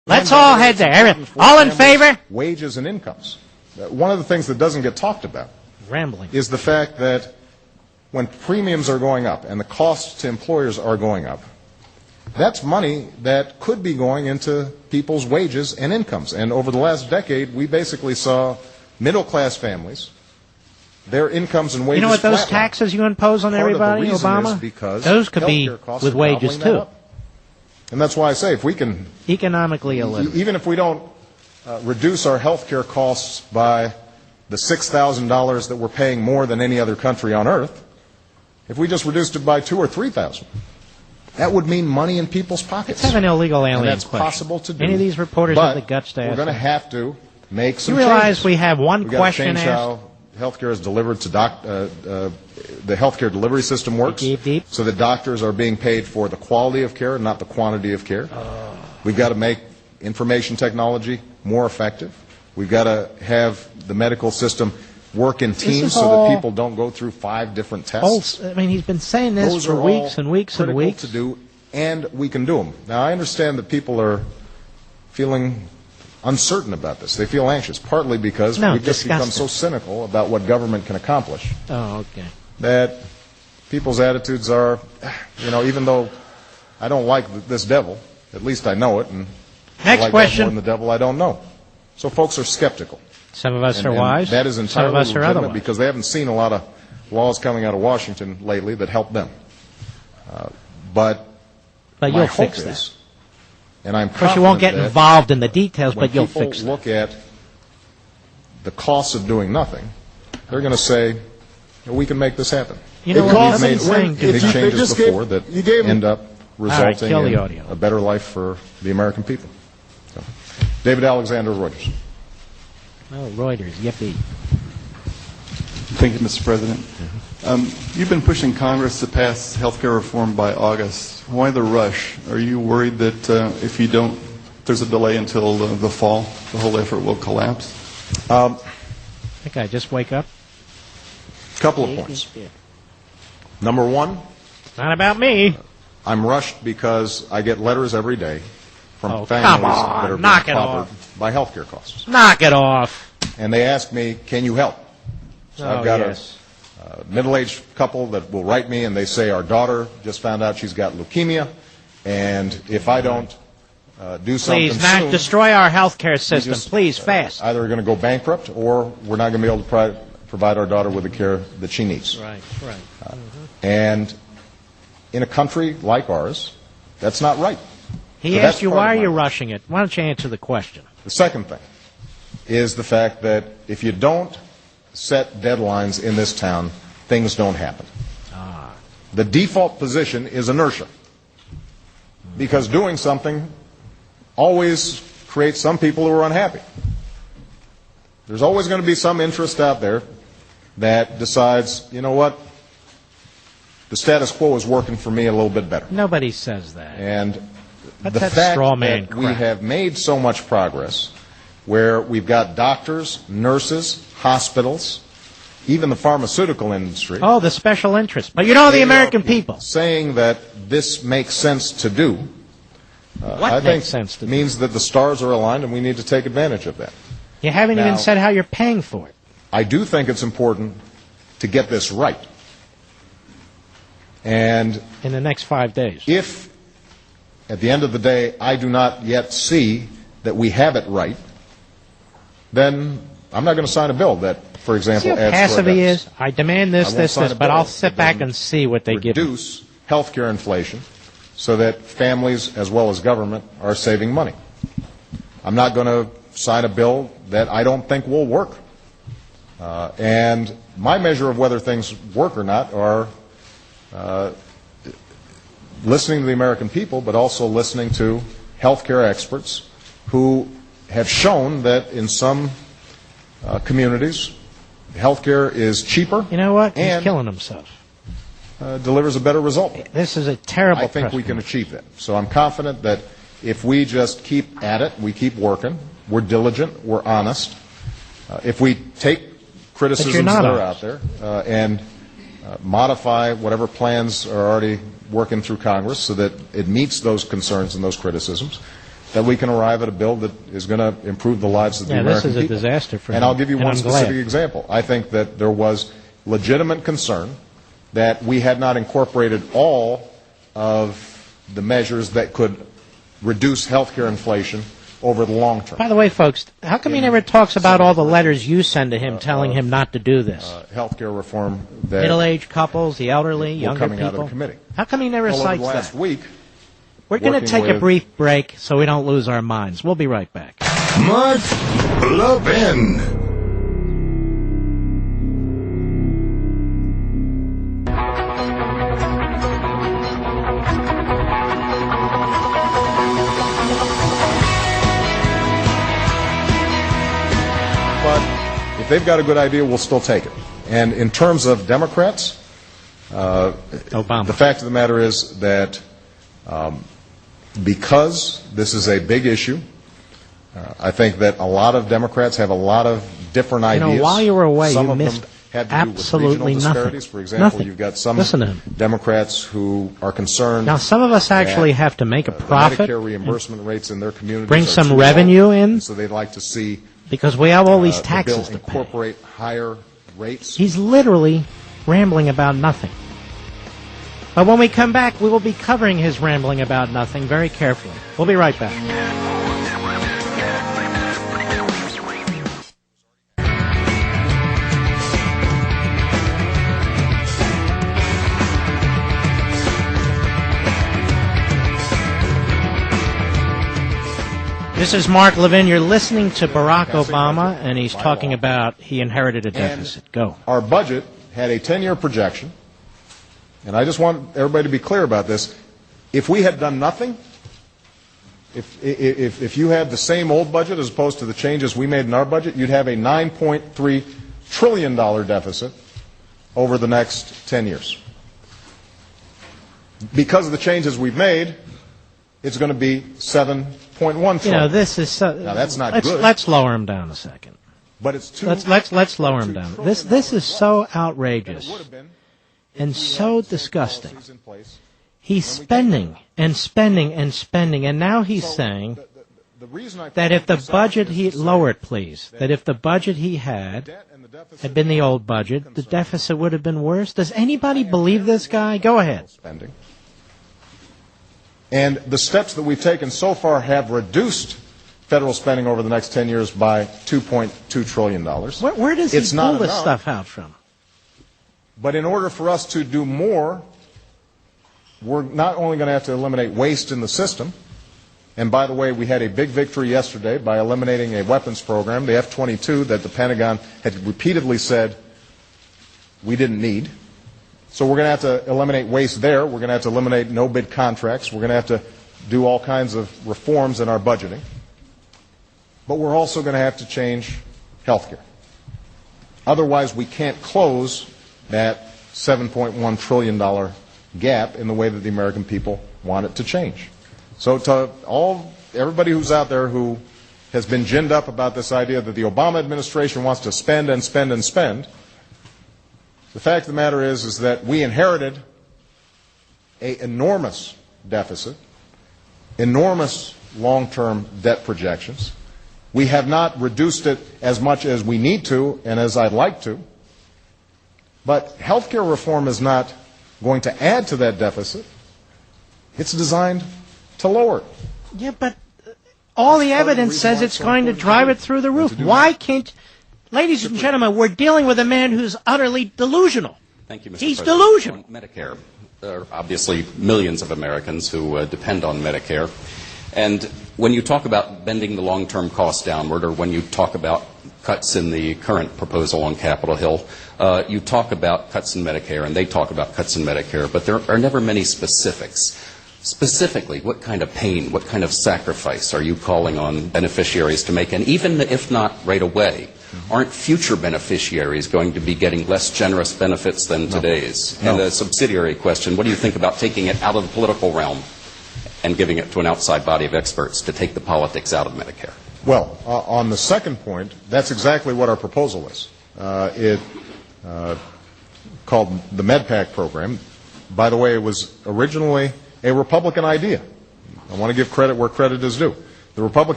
Let's all head there. All in favor? Wages and incomes. One of the things that doesn't get talked about Rambling. is the fact that when premiums are going up and the costs to employers are going up, that's money that could be going into people's wages and incomes. And over the last decade, we basically saw middle-class families, their incomes and wages. You know what those flatline. taxes you impose on everybody, Obama? Those could be with wages too. And that's why I say if we can economically illiterate, even if we don't reduce our health care costs by the $6,000 that we're paying more than any other country on earth, if we just reduced it by $2,000 or $3,000, that would mean money in people's pockets. Let's have an illegal alien and that's question. possible to do. Any of these reporters have the guts to ask? We're going to have to make some changes. You realize changes. we have one question asked? How health care is delivered to the health care delivery system works, deep. so that doctors are being paid for the quality of care and not the quantity of care. We've got to make information technology more effective. We've got to have the medical system work in teams so that people don't go through 5 different tests. I mean, he's been saying this Those for are weeks and weeks and critical weeks. to do, and we can do them. Now, I understand that people are feeling uncertain about this. They feel anxious, partly because we've just become so cynical about what government can accomplish. Oh, okay. That people's attitudes are, even though I don't like this devil, at least I know it, and Next I like question. that more than the devil I don't know. So folks are skeptical. Some of us and are wise. That is entirely some of us are legitimate otherwise. because they haven't seen a lot of laws coming out of Washington lately that help them. But you'll fix that. And I'm of course, you won't get that involved in the details, but you'll when fix people it. look at the costs of doing nothing, they're going to say, we can make this happen. You know We've made big changes before that end up resulting in a better life for the American people. So, David Alexander, Reuters. Oh, Reuters, yippee. Thank you, Mr. President. You've been pushing Congress to pass health care reform by August. Why the rush? Are you worried that if you don't, there's a delay until the fall, the whole effort will collapse? I think I just wake up. Couple of points. Number one, not about me. I'm rushed because I get letters every day from families that are being clobbered by health care costs. Knock it off. And they ask me, can you help? So I've got a middle-aged couple that will write me, and they say, our daughter just found out she's got leukemia, and if I don't do something soon... Please, not destroy our health care system. Please, fast. Either we're going to go bankrupt, or we're not going to be able to provide our daughter with the care that she needs. Right. And in a country like ours, that's not right. He asked you, why are you rushing it? Why don't you answer the question? The second thing is the fact that if you don't set deadlines in this town, things don't happen. The default position is inertia, because doing something always creates some people who are unhappy. There's always going to be some interest out there that decides, you know what, the status quo is working for me a little bit better. Nobody says that. And the fact that we have made so much progress, where we've got doctors, nurses, hospitals, even the pharmaceutical industry. Oh, the special interest. But you know the American people. Saying that this makes sense to do, I think means that the stars are aligned and we need to take advantage of that. You haven't even said how you're paying for it. I do think it's important to get this right. And in the next 5 days. If, at the end of the day, I do not yet see that we have it right, then I'm not going to sign a bill that, for example, adds to our deficit. Passive he is. I demand this, but I'll sit back and see what they give. Reduce health care inflation so that families as well as government are saving money. I'm not going to sign a bill that I don't think will work. And my measure of whether things work or not are listening to the American people, but also listening to health care experts who have shown that in some communities, health care is cheaper. You know what? He's killing himself. Delivers a better result. This is a terrible I think we can achieve that. So I'm confident that if we just keep at it, we keep working, we're diligent, we're honest, if we take criticisms that are out there and modify whatever plans are already working through Congress so that it meets those concerns and those criticisms, that we can arrive at a bill that is going to improve the lives of the American people. This is a disaster for him. And I'll give you one specific glad. example. I think that there was legitimate concern that we had not incorporated all of the measures that could reduce health care inflation over the long term. By the way, folks, how come he never talks about all the letters you send to him telling him not to do this? Health care reform that middle-aged couples, the elderly, younger coming people. out of the committee. How come he never cites that? Last week, we're going to take a brief break so we don't lose our minds. We'll be right back. Mark Levin. If they've got a good idea, we'll still take it. And in terms of Democrats, Obama. The fact of the matter is that because this is a big issue, I think that a lot of Democrats have a lot of different ideas. While you were away, some you of missed them had to absolutely do with regional disparities. nothing. For example, Nothing. you've got some Listen to him. Democrats who are concerned. Now, some of us actually that, have to make a profit, Medicare reimbursement rates in their communities bring are some too revenue low, in, so they'd like to see because we have all these the taxes bill to pay. incorporate higher rates. He's literally rambling about nothing. But when we come back, we will be covering his rambling about nothing very carefully. We'll be right back. This is Mark Levin. You're listening to Barack Obama, and he's talking about he inherited a deficit. Go. Our budget had a 10-year projection, and I just want everybody to be clear about this. If we had done nothing, if you had the same old budget as opposed to the changes we made in our budget, you'd have a $9.3 trillion deficit over the next 10 years. Because of the changes we've made, it's going to be $7.1 trillion. You know, this is so, now that's not good. Let's lower him down a second. But it's too. Let's lower him down. This is so outrageous and so disgusting. He's spending and spending and spending, and now he's saying that if the budget he lower it, please, that if the budget he had been the old budget, the deficit would have been worse. Does anybody believe this guy? Go ahead. Spending. And the steps that we've taken so far have reduced federal spending over the next 10 years by $2.2 trillion. Where does he pull this stuff out from? But in order for us to do more, we're not only going to have to eliminate waste in the system, and by the way, we had a big victory yesterday by eliminating a weapons program, the F-22, that the Pentagon had repeatedly said we didn't need. So we're going to have to eliminate waste there. We're going to have to eliminate no-bid contracts. We're going to have to do all kinds of reforms in our budgeting. But we're also going to have to change health care. Otherwise, we can't close that $7.1 trillion gap in the way that the American people want it to change. So to everybody who's out there who has been ginned up about this idea that the Obama administration wants to spend and spend and spend, the fact of the matter is that we inherited an enormous deficit, enormous long-term debt projections. We have not reduced it as much as we need to and as I'd like to. But health care reform is not going to add to that deficit. It's designed to lower it. Yeah, but all the evidence says it's going to drive it through the roof. Why can't... Ladies and gentlemen, we're dealing with a man who's utterly delusional. Thank you, Mr. He's President. delusional. On Medicare, there are obviously millions of Americans who depend on Medicare. And when you talk about bending the long-term cost downward, or when you talk about cuts in the current proposal on Capitol Hill, you talk about cuts in Medicare, and they talk about cuts in Medicare, but there are never many specifics. Specifically, what kind of pain, what kind of sacrifice are you calling on beneficiaries to make? And even if not right away, aren't future beneficiaries going to be getting less generous benefits than today's? No. And a subsidiary question, what do you think about taking it out of the political realm and giving it to an outside body of experts to take the politics out of Medicare? Well, on the second point, that's exactly what our proposal is. Called the MedPAC program. By the way, it was originally a Republican idea. I want to give credit where credit is due. The Republican